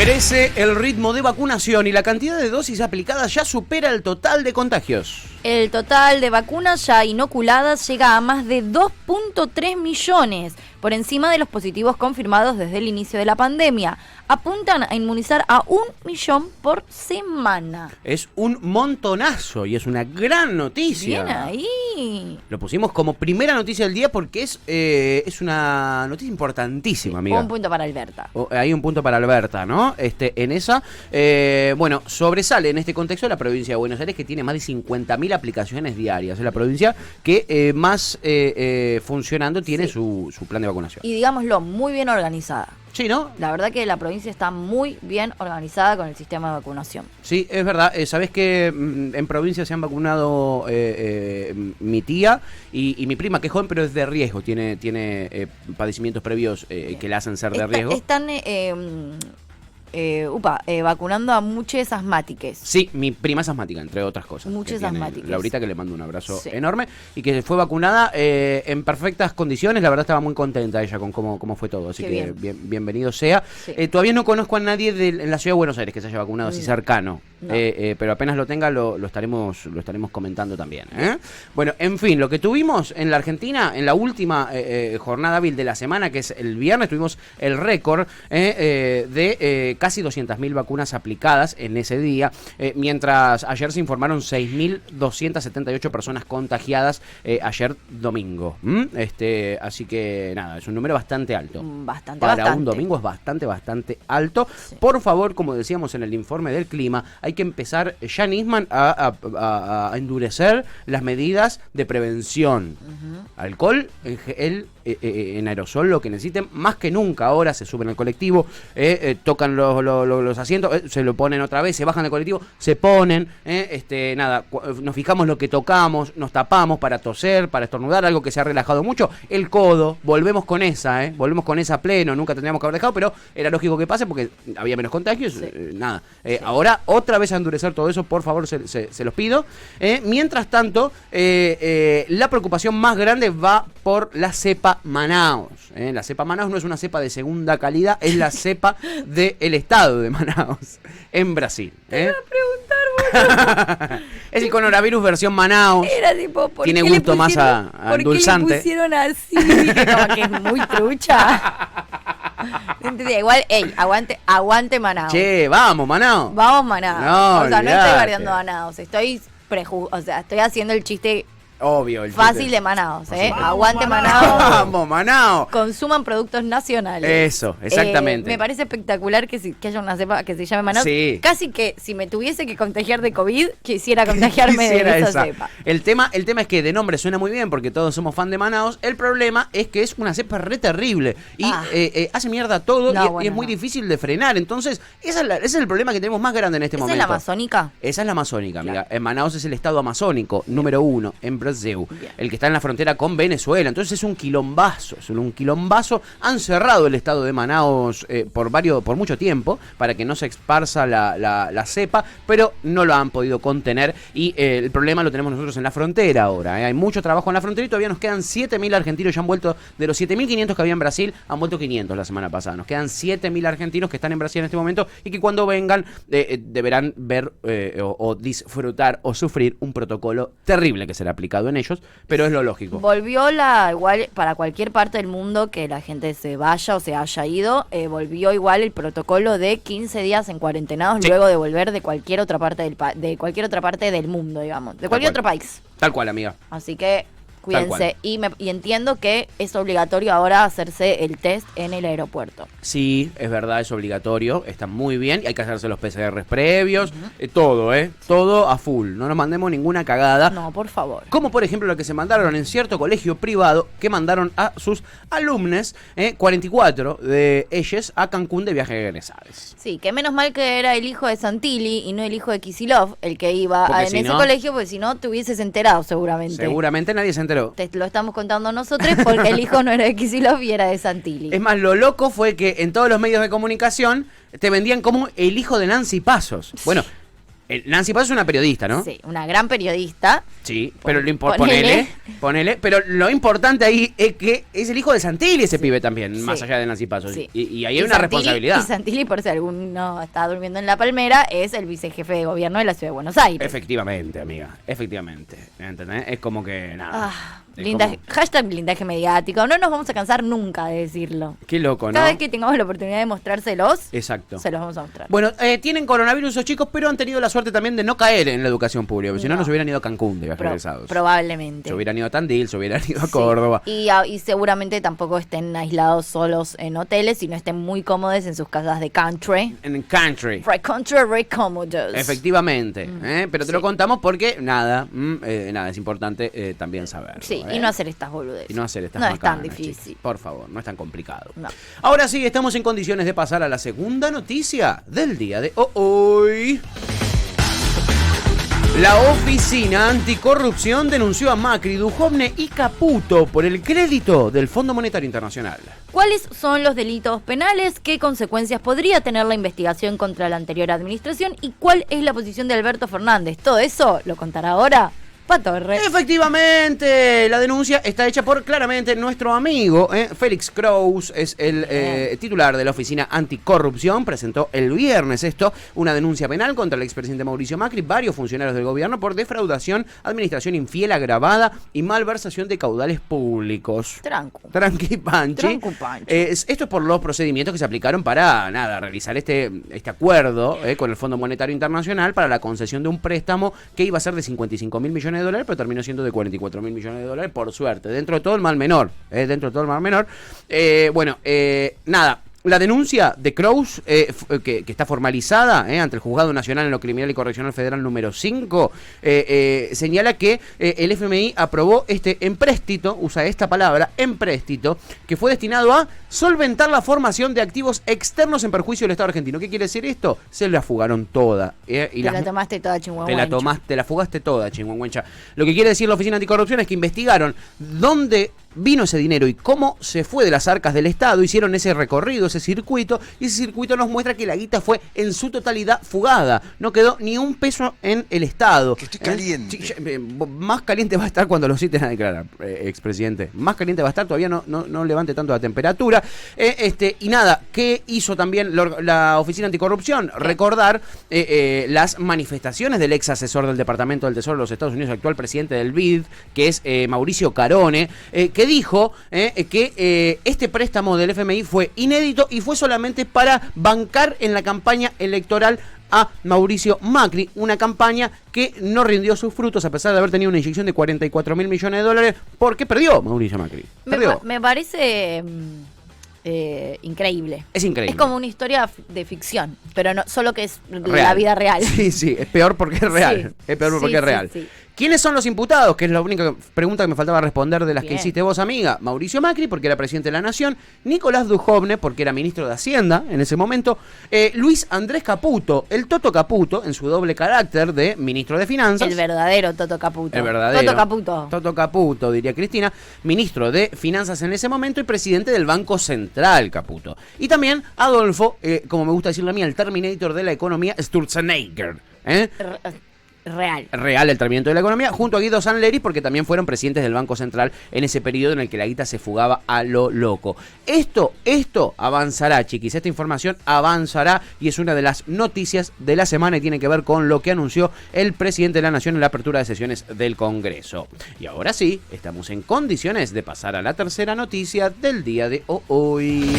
Crece el ritmo de vacunación y la cantidad de dosis aplicadas ya supera el total de contagios. El total de vacunas ya inoculadas llega a más de 2.3 millones, por encima de los positivos confirmados desde el inicio de la pandemia. Apuntan a inmunizar a 1 millón por semana. Es un montonazo y es una gran noticia. Bien ahí. Lo pusimos como primera noticia del día porque es una noticia importantísima, amiga. Un punto para Alberta. Hay un punto para Alberta, ¿no? En esa. Bueno, sobresale en este contexto la provincia de Buenos Aires, que tiene más de 50.000 aplicaciones diarias. Es la provincia que más funcionando tiene su plan de vacunación. Y digámoslo, muy bien organizada. Sí, ¿no? La verdad que la provincia está muy bien organizada con el sistema de vacunación. Sí, es verdad. Sabés que en provincia se han vacunado mi tía y mi prima, que es joven, pero es de riesgo. Tiene padecimientos previos que le hacen ser de riesgo. Están vacunando a muchos asmátiques. Sí, mi prima es asmática, entre otras cosas. Muchos asmáticos. Laurita, que le mando un abrazo enorme, y que fue vacunada en perfectas condiciones. La verdad estaba muy contenta ella con cómo fue todo, así que bienvenido sea. Sí. Todavía no conozco a nadie en la ciudad de Buenos Aires que se haya vacunado así cercano. No. Pero apenas lo tenga lo estaremos comentando también. Bueno, en fin, lo que tuvimos en la Argentina en la última jornada hábil de la semana, que es el viernes, tuvimos el récord de casi 200.000 vacunas aplicadas en ese día, mientras ayer se informaron 6.278 personas contagiadas ayer domingo. Así que nada, es un número bastante alto. Para un domingo es bastante alto. Sí. Por favor, como decíamos en el informe del clima, hay que empezar ya, Nisman, a endurecer las medidas de prevención. Alcohol en gel, en aerosol, lo que necesiten, más que nunca. Ahora se suben al colectivo, tocan los asientos, se lo ponen otra vez, se bajan del colectivo, se ponen, nada, nos fijamos lo que tocamos, nos tapamos para toser, para estornudar, algo que se ha relajado mucho. El codo, volvemos con esa a pleno, nunca tendríamos que haber dejado, pero era lógico que pase porque había menos contagios, nada. Ahora, otra vez a endurecer todo eso, por favor, se los pido. Mientras tanto, la preocupación más grande va por la cepa Manaus. La cepa Manaus no es una cepa de segunda calidad, es la cepa del estado de Manaus, en Brasil. Te iba a preguntar, es el coronavirus versión Manaus. Era tipo, tiene gusto más a endulzante. ¿Por qué le pusieron así? Como que es muy trucha. Igual, aguante Manaus. Che, vamos Manaus. Vamos Manaus. No, o sea, no estoy guardando Manaus, estoy haciendo el chiste obvio. Fácil de Manaus, Aguante Manaus. Vamos, Manaus. Consuman productos nacionales. Eso, exactamente. Me parece espectacular que haya una cepa que se llame Manaus. Sí. Casi que si me tuviese que contagiar de COVID, quisiera contagiarme de esa cepa. El tema es que de nombre suena muy bien porque todos somos fan de Manaus. El problema es que es una cepa re terrible y hace mierda todo y es muy difícil de frenar. Entonces, ese es el problema que tenemos más grande en este momento. ¿Esa es la amazónica? Esa es la amazónica, amiga. En Manaus es el estado amazónico número 1 en Brasil. El que está en la frontera con Venezuela. Entonces es un quilombazo. Han cerrado el estado de Manaus por mucho tiempo para que no se esparza la cepa, pero no lo han podido contener y el problema lo tenemos nosotros en la frontera ahora. Hay mucho trabajo en la frontera y todavía nos quedan 7.000 argentinos. Ya han vuelto, de los 7.500 que había en Brasil, han vuelto 500 la semana pasada. Nos quedan 7.000 argentinos que están en Brasil en este momento y que cuando vengan deberán ver o disfrutar o sufrir un protocolo terrible que será aplicado en ellos, pero es lo lógico. Volvió igual para cualquier parte del mundo que la gente se vaya o se haya ido, volvió igual el protocolo de 15 días en cuarentenados luego de volver de cualquier otra parte del mundo, digamos, de cualquier otro país. Tal cual, amiga. Así que cuídense. Y entiendo que es obligatorio ahora hacerse el test en el aeropuerto. Sí, es verdad, es obligatorio. Está muy bien. Y hay que hacerse los PCR previos. Todo, todo a full. No nos mandemos ninguna cagada. No, por favor. Como por ejemplo lo que se mandaron en cierto colegio privado que mandaron a sus alumnos, 44 de ellos, a Cancún de viaje de egresados. Sí, que menos mal que era el hijo de Santilli y no el hijo de Kicillof el que iba en ese colegio, porque si no te hubieses enterado seguramente. Seguramente nadie se enteró. Te lo estamos contando nosotros porque el hijo no era de Kicillof y era de Santilli. Es más, lo loco fue que en todos los medios de comunicación te vendían como el hijo de Nancy Pasos. Bueno, Nancy Paso es una periodista, ¿no? Sí, una gran periodista. Sí, pero ponele. Pero lo importante ahí es que es el hijo de Santilli ese pibe también, más allá de Nancy Paso. Sí. Y ahí hay una responsabilidad. Y Santilli, por si alguno está durmiendo en La Palmera, es el vicejefe de gobierno de la Ciudad de Buenos Aires. Efectivamente, amiga, efectivamente. ¿Entendés? Es como que nada. Hashtag blindaje mediático. No nos vamos a cansar nunca de decirlo. Qué loco, ¿no? Cada vez que tengamos la oportunidad de mostrárselos, exacto, se los vamos a mostrar. Bueno, tienen coronavirus esos chicos, pero han tenido la suerte también de no caer en la educación pública, porque si no nos hubieran ido a Cancún de viajes egresados. Probablemente. Se hubieran ido a Tandil, se hubieran ido a Córdoba. Y seguramente tampoco estén aislados solos en hoteles, sino estén muy cómodos en sus casas de country. En country. Re cómodos. Efectivamente. Pero te lo contamos porque, nada, es importante también saberlo. Sí, y no hacer estas boludeces. Y no hacer estas No macanas, es tan difícil. chicos. Por favor, no es tan complicado. No. Ahora sí, estamos en condiciones de pasar a la segunda noticia del día de hoy. La Oficina Anticorrupción denunció a Macri, Duhovne y Caputo por el crédito del Fondo Monetario Internacional. ¿Cuáles son los delitos penales? ¿Qué consecuencias podría tener la investigación contra la anterior administración? ¿Y cuál es la posición de Alberto Fernández? Todo eso lo contará ahora Torre. Efectivamente, la denuncia está hecha por claramente nuestro amigo Félix Kraus, es el titular de la Oficina Anticorrupción. Presentó el viernes una denuncia penal contra el expresidente Mauricio Macri, varios funcionarios del gobierno por defraudación, administración infiel agravada y malversación de caudales públicos. Tranqui Panchi. Esto es por los procedimientos que se aplicaron para realizar este acuerdo con el Fondo Monetario Internacional para la concesión de un préstamo que iba a ser de 55.000 millones de dólares, pero terminó siendo de 44.000 millones de dólares, por suerte, dentro de todo el mal menor. La denuncia de Kraus, que está formalizada ante el Juzgado Nacional en lo Criminal y Correccional Federal número 5, señala que el FMI aprobó este empréstito, usa esta palabra, empréstito, que fue destinado a solventar la formación de activos externos en perjuicio del Estado argentino. ¿Qué quiere decir esto? Se la fugaron toda. La tomaste toda, Chinguahuancha. Te la fugaste toda, Chinguahuancha. Lo que quiere decir la Oficina Anticorrupción es que investigaron dónde vino ese dinero y cómo se fue de las arcas del Estado, hicieron ese recorrido, ese circuito, y ese circuito nos muestra que la guita fue en su totalidad fugada, no quedó ni un peso en el Estado. Que estoy caliente. Más caliente va a estar cuando lo citen a declarar, expresidente. Más caliente va a estar, todavía no levante tanto la temperatura. Y nada, ¿qué hizo también la Oficina Anticorrupción? Recordar las manifestaciones del ex asesor del Departamento del Tesoro de los Estados Unidos, actual presidente del BID, que es Mauricio Carone, que dijo que este préstamo del FMI fue inédito y fue solamente para bancar en la campaña electoral a Mauricio Macri, una campaña que no rindió sus frutos a pesar de haber tenido una inyección de 44.000 millones de dólares, porque perdió Mauricio Macri. Me parece increíble. Es increíble. Es como una historia de ficción, pero no solo que es real. La vida real. Sí, es peor porque es real. Sí. Es peor porque es real. Sí. ¿Quiénes son los imputados? Que es la única pregunta que me faltaba responder de las que hiciste vos, amiga. Mauricio Macri, porque era presidente de la Nación. Nicolás Duhovne, porque era ministro de Hacienda en ese momento. Luis Andrés Caputo, el Toto Caputo, en su doble carácter de ministro de Finanzas. El verdadero Toto Caputo. El verdadero. Toto Caputo. Toto Caputo, diría Cristina. Ministro de Finanzas en ese momento y presidente del Banco Central, Caputo. Y también Adolfo, como me gusta decirle a mí, el Terminator de la economía, Sturzenegger. Real el terminamiento de la economía, junto a Guido Sanleri, porque también fueron presidentes del Banco Central en ese periodo en el que la guita se fugaba a lo loco. Esto avanzará, chiquis, esta información avanzará y es una de las noticias de la semana y tiene que ver con lo que anunció el presidente de la Nación en la apertura de sesiones del Congreso. Y ahora sí, estamos en condiciones de pasar a la tercera noticia del día de hoy.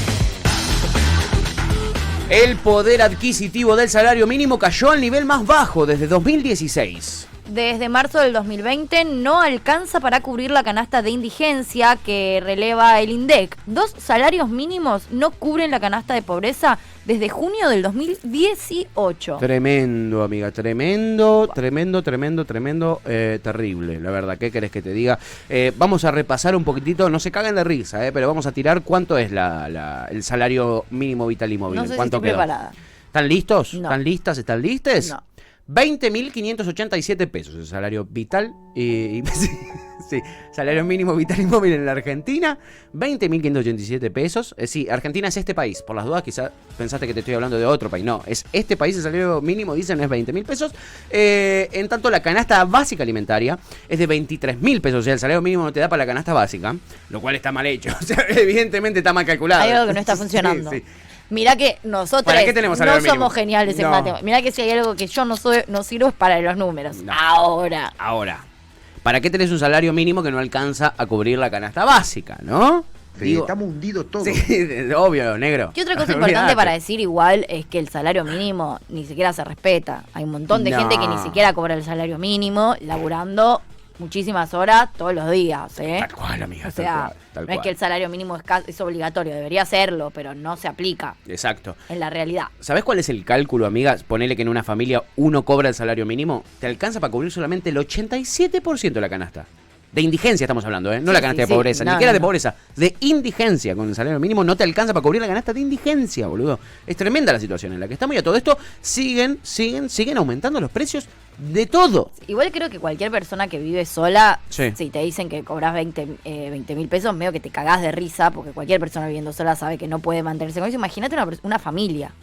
El poder adquisitivo del salario mínimo cayó al nivel más bajo desde 2016. Desde marzo del 2020 no alcanza para cubrir la canasta de indigencia que releva el INDEC. 2 salarios mínimos no cubren la canasta de pobreza desde junio del 2018. Tremendo, amiga, tremendo, terrible, la verdad. ¿Qué querés que te diga? Vamos a repasar un poquitito, no se caguen de risa, pero vamos a tirar cuánto es el salario mínimo vital y móvil. No sé ¿Cuánto si estoy quedó? preparada. ¿Están listos? No. ¿Están listas? ¿Están listes? No. 20.587 pesos el salario vital y sí, salario mínimo vital y móvil en la Argentina, 20.587 pesos. Sí, Argentina es este país, por las dudas quizás pensaste que te estoy hablando de otro país, no, es este país, el salario mínimo dicen es 20.000 pesos. En tanto la canasta básica alimentaria es de 23.000 pesos, o sea, el salario mínimo no te da para la canasta básica, lo cual está mal hecho, o sea, evidentemente está mal calculado. Hay algo que no está funcionando. Sí. Mirá que nosotros no somos geniales en matemáticas. Mirá que si hay algo que yo no sirvo es para los números. No. Ahora. ¿Para qué tenés un salario mínimo que no alcanza a cubrir la canasta básica, no? Sí, digo, estamos hundidos todos. Sí, obvio, negro. ¿Qué otra cosa importante para decir igual es que el salario mínimo ni siquiera se respeta? Hay un montón de gente que ni siquiera cobra el salario mínimo, laburando muchísimas horas todos los días, ¿eh? Tal cual, amiga. O sea, no es que el salario mínimo es obligatorio, debería serlo, pero no se aplica. Exacto. En la realidad. ¿Sabés cuál es el cálculo, amiga? Ponele que en una familia uno cobra el salario mínimo, te alcanza para cubrir solamente el 87% de la canasta. De indigencia estamos hablando, ¿eh? No la canasta de pobreza, ni siquiera de pobreza, de indigencia. Con el salario mínimo no te alcanza para cubrir la canasta de indigencia, boludo. Es tremenda la situación en la que estamos y a todo esto siguen aumentando los precios de todo. Igual creo que cualquier persona que vive sola, si te dicen que cobras 20.000 pesos, medio que te cagás de risa, porque cualquier persona viviendo sola sabe que no puede mantenerse con eso. Imagínate una familia.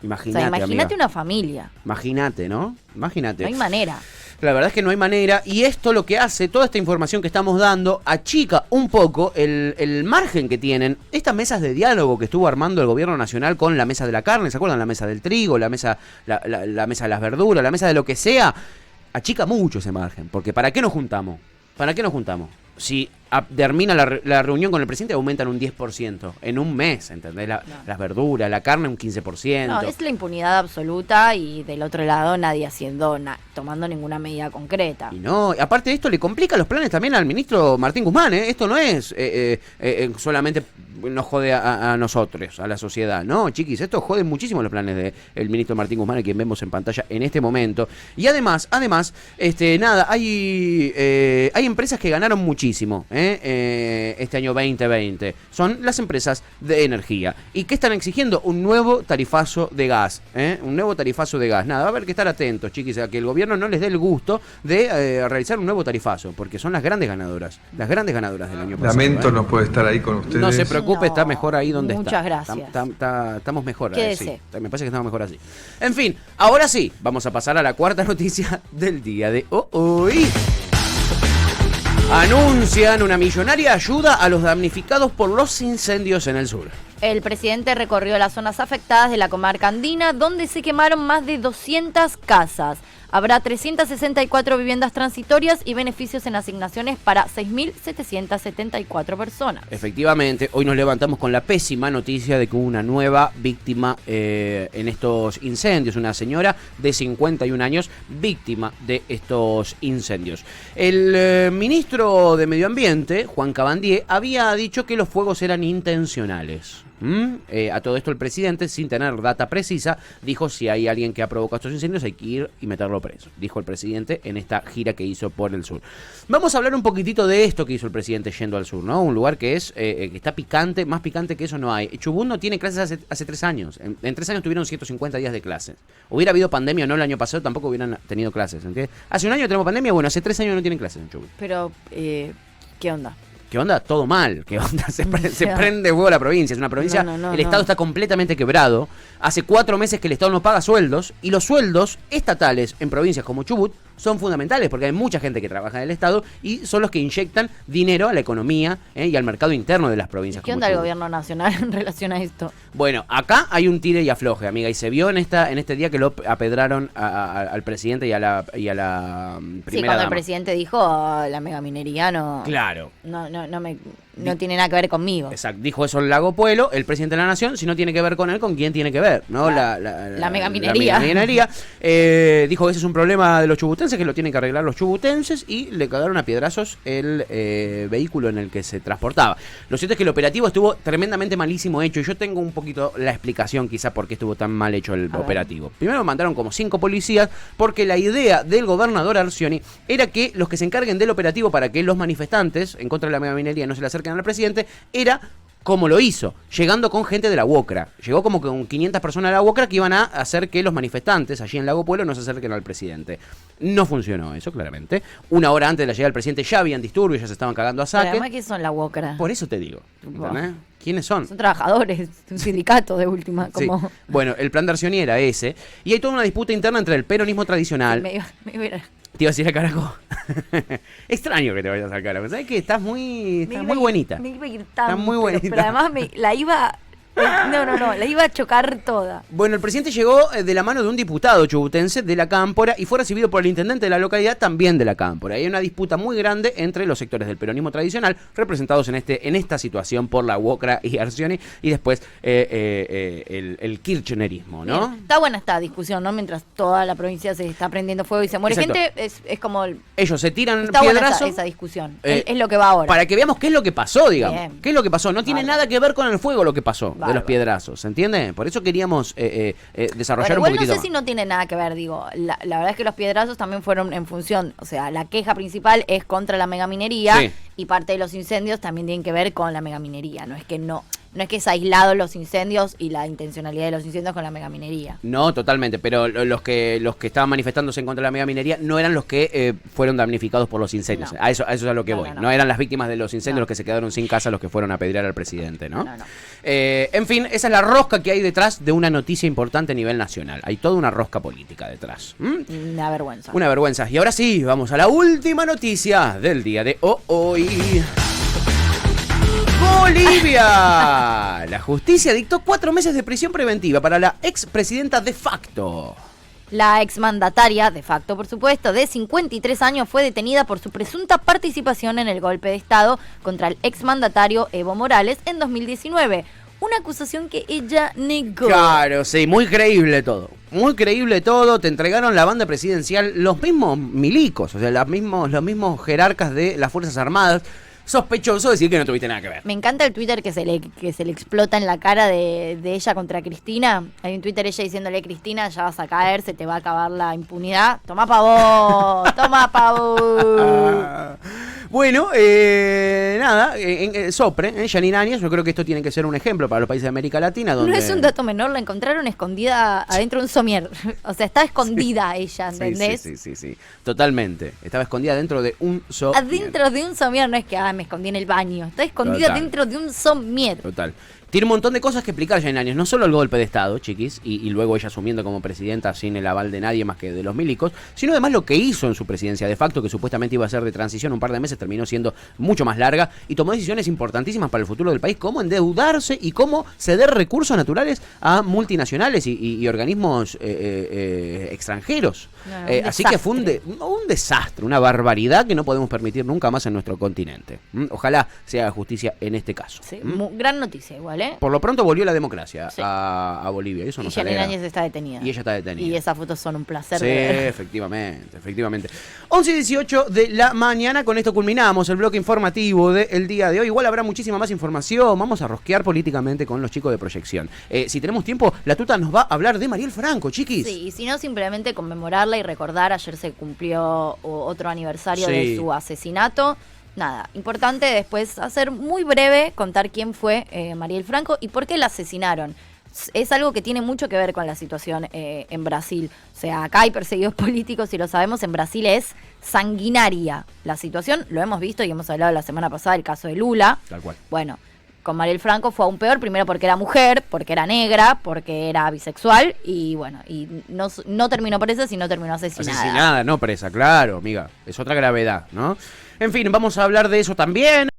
Imagínate una familia. Imagínate, ¿no? Imagínate. No hay manera. La verdad es que no hay manera, y esto lo que hace, toda esta información que estamos dando, achica un poco el margen que tienen estas mesas de diálogo que estuvo armando el gobierno nacional con la mesa de la carne, ¿se acuerdan? La mesa del trigo, la mesa de las verduras, la mesa de lo que sea, achica mucho ese margen, porque ¿para qué nos juntamos? Si termina la reunión con el presidente, aumentan un 10% en un mes, ¿entendés? Las verduras, la carne un 15%. No, es la impunidad absoluta y del otro lado nadie tomando ninguna medida concreta. Y no, aparte de esto le complica los planes también al ministro Martín Guzmán, ¿eh? Esto no es solamente nos jode a nosotros, a la sociedad, no, chiquis, esto jode muchísimo los planes del ministro Martín Guzmán, a quien vemos en pantalla en este momento. Y además, hay empresas que ganaron muchísimo, este año 2020. Son las empresas de energía. ¿Y qué están exigiendo? Un nuevo tarifazo de gas. Un nuevo tarifazo de gas. Nada, va a haber que estar atentos, chiquis, a que el gobierno no les dé el gusto de realizar un nuevo tarifazo, porque son las grandes ganadoras del año pasado. Lamento no puede estar ahí con ustedes. No se preocupe, está mejor ahí donde está. Muchas gracias. Estamos mejor ahí, sí. Me parece que estamos mejor así. En fin, ahora sí, vamos a pasar a la cuarta noticia del día de hoy. Anuncian una millonaria ayuda a los damnificados por los incendios en el sur. El presidente recorrió las zonas afectadas de la comarca andina, donde se quemaron más de 200 casas. Habrá 364 viviendas transitorias y beneficios en asignaciones para 6.774 personas. Efectivamente, hoy nos levantamos con la pésima noticia de que hubo una nueva víctima en estos incendios. Una señora de 51 años víctima de estos incendios. El ministro de Medio Ambiente, Juan Cabandier, había dicho que los fuegos eran intencionales. A todo esto el presidente, sin tener data precisa, dijo: si hay alguien que ha provocado estos incendios hay que ir y meterlo preso, dijo el presidente en esta gira que hizo por el sur. Vamos a hablar un poquitito de esto que hizo el presidente yendo al sur, ¿no? Un lugar que que está picante, más picante que eso no hay. Chubut no tiene clases hace 3 años. En 3 años tuvieron 150 días de clases. Hubiera habido pandemia o no el año pasado, tampoco hubieran tenido clases, ¿entiendes? Hace un año tenemos pandemia, bueno, hace 3 años no tienen clases en Chubut. Pero, ¿qué onda? ¿Qué onda? Todo mal. ¿Qué onda? Se prende fuego la provincia. Es una provincia, el Estado está completamente quebrado. Hace 4 meses que el Estado no paga sueldos. Y los sueldos estatales en provincias como Chubut son fundamentales, porque hay mucha gente que trabaja en el Estado y son los que inyectan dinero a la economía y al mercado interno de las provincias. ¿Qué onda el gobierno nacional en relación a esto? Bueno, acá hay un tire y afloje, amiga, y se vio en este día que lo apedraron al presidente y a la primera dama. El presidente dijo la megaminería no... Claro. No tiene nada que ver conmigo. Exacto, dijo eso el Lago Puelo, el presidente de la Nación. Si no tiene que ver con él, ¿con quién tiene que ver? ¿No? La megaminería. La megaminería. Dijo que ese es un problema de los chubutenses, que lo tienen que arreglar los chubutenses, y le cagaron a piedrazos el vehículo en el que se transportaba. Lo cierto es que el operativo estuvo tremendamente malísimo hecho, y yo tengo un poquito la explicación quizá por qué estuvo tan mal hecho el operativo. Primero mandaron como 5 policías, porque la idea del gobernador Arcioni era que los que se encarguen del operativo para que los manifestantes en contra de la megaminería no se le acerquen al presidente, era ¿Cómo lo hizo? Llegando con gente de la UOCRA. Llegó como con 500 personas de la UOCRA que iban a hacer que los manifestantes allí en Lago Pueblo no se acerquen al presidente. No funcionó eso, claramente. Una hora antes de la llegada del presidente ya habían disturbios, ya se estaban cagando a saque. Pero además, ¿qué son la UOCRA? Por eso te digo. ¿Entendés? ¿Quiénes son? Son trabajadores, un sindicato de última. Como... Sí. Bueno, el plan de Arcioni era ese. Y hay toda una disputa interna entre el peronismo tradicional... Me iba a... Te ibas a ir a carajo. Extraño que te vayas al carajo. ¿Sabes qué? Estás muy bonita. Me iba a ir tanto, estás muy bonita. Pero además la iba... No, la iba a chocar toda. Bueno, el presidente llegó de la mano de un diputado chubutense de la Cámpora y fue recibido por el intendente de la localidad también de la Cámpora. Hay una disputa muy grande entre los sectores del peronismo tradicional, representados en esta situación por la UOCRA y Arcioni, y después el kirchnerismo, ¿no? Bien. Está buena esta discusión, ¿no? Mientras toda la provincia se está prendiendo fuego y se muere gente, es como... Ellos se tiran está piedrazo. Buena esa discusión. Es lo que va ahora. Para que veamos qué es lo que pasó, digamos. Bien. ¿Qué es lo que pasó? No tiene nada que ver con el fuego lo que pasó. De los piedrazos, ¿se entiende? Por eso queríamos desarrollar un poquitito no sé más. si no tiene nada que ver, digo, la verdad es que los piedrazos también fueron en función, o sea, la queja principal es contra la megaminería, sí, y parte de los incendios también tienen que ver con la megaminería, no es que es aislado los incendios y la intencionalidad de los incendios con la megaminería. No, totalmente, pero los que estaban manifestándose en contra de la megaminería no eran los que fueron damnificados por los incendios. No. A eso es a lo que voy. No eran las víctimas de los incendios los que se quedaron sin casa, los que fueron a apedrear al presidente, ¿no? En fin, esa es la rosca que hay detrás de una noticia importante a nivel nacional. Hay toda una rosca política detrás. Una vergüenza. Una vergüenza. Y ahora sí, vamos a la última noticia del día de hoy. Bolivia. La justicia dictó 4 meses de prisión preventiva para la expresidenta de facto. La exmandataria, de facto por supuesto, de 53 años fue detenida por su presunta participación en el golpe de Estado contra el exmandatario Evo Morales en 2019. Una acusación que ella negó. Claro, sí, muy creíble todo. Muy creíble todo. Te entregaron la banda presidencial los mismos milicos, o sea, los mismos jerarcas de las Fuerzas Armadas. Sospechoso decir que no tuviste nada que ver. Me encanta el Twitter que se le explota en la cara de ella contra Cristina. Hay un Twitter ella diciéndole: Cristina, ya vas a caer, se te va a acabar la impunidad. Toma pa' vos, toma pa' vos. Bueno, nada, Sopre, Janine Áñez, yo creo que esto tiene que ser un ejemplo para los países de América Latina. Donde... No es un dato menor, la encontraron escondida adentro de un somier. O sea, está escondida ella, ¿entendés? Sí, totalmente. Estaba escondida dentro de un somier. Adentro de un somier, no es que me escondí en el baño. Está escondida dentro de un somier. Total. Tiene un montón de cosas que explicar Janine Áñez, no solo el golpe de Estado, chiquis, y luego ella asumiendo como presidenta sin el aval de nadie más que de los milicos, sino además lo que hizo en su presidencia de facto, que supuestamente iba a ser de transición un par de meses, terminó siendo mucho más larga y tomó decisiones importantísimas para el futuro del país, como endeudarse y cómo ceder recursos naturales a multinacionales y organismos extranjeros. Así que fue un desastre, una barbaridad que no podemos permitir nunca más en nuestro continente. Ojalá se haga justicia en este caso. Sí, gran noticia igual. Por lo pronto volvió la democracia a Bolivia. Eso nos alegra. Y Janine Áñez está detenida. Y ella está detenida. Y esas fotos son un placer de ver. Efectivamente. 11:18 de la mañana. Con esto culminamos el bloque informativo del día de hoy. Igual habrá muchísima más información. Vamos a rosquear políticamente con los chicos de Proyección. Si tenemos tiempo, la tuta nos va a hablar de Mariel Franco, chiquis. Sí, y si no, simplemente conmemorarla y recordar. Ayer se cumplió otro aniversario de su asesinato. Nada, importante después hacer muy breve, contar quién fue Mariel Franco y por qué la asesinaron. Es algo que tiene mucho que ver con la situación en Brasil. O sea, acá hay perseguidos políticos y lo sabemos, en Brasil es sanguinaria la situación. Lo hemos visto y hemos hablado la semana pasada del caso de Lula. Tal cual. Bueno, con Mariel Franco fue aún peor, primero porque era mujer, porque era negra, porque era bisexual y bueno, y no terminó presa, sino terminó asesinada. Asesinada, no presa, claro, amiga. Es otra gravedad, ¿no? En fin, vamos a hablar de eso también.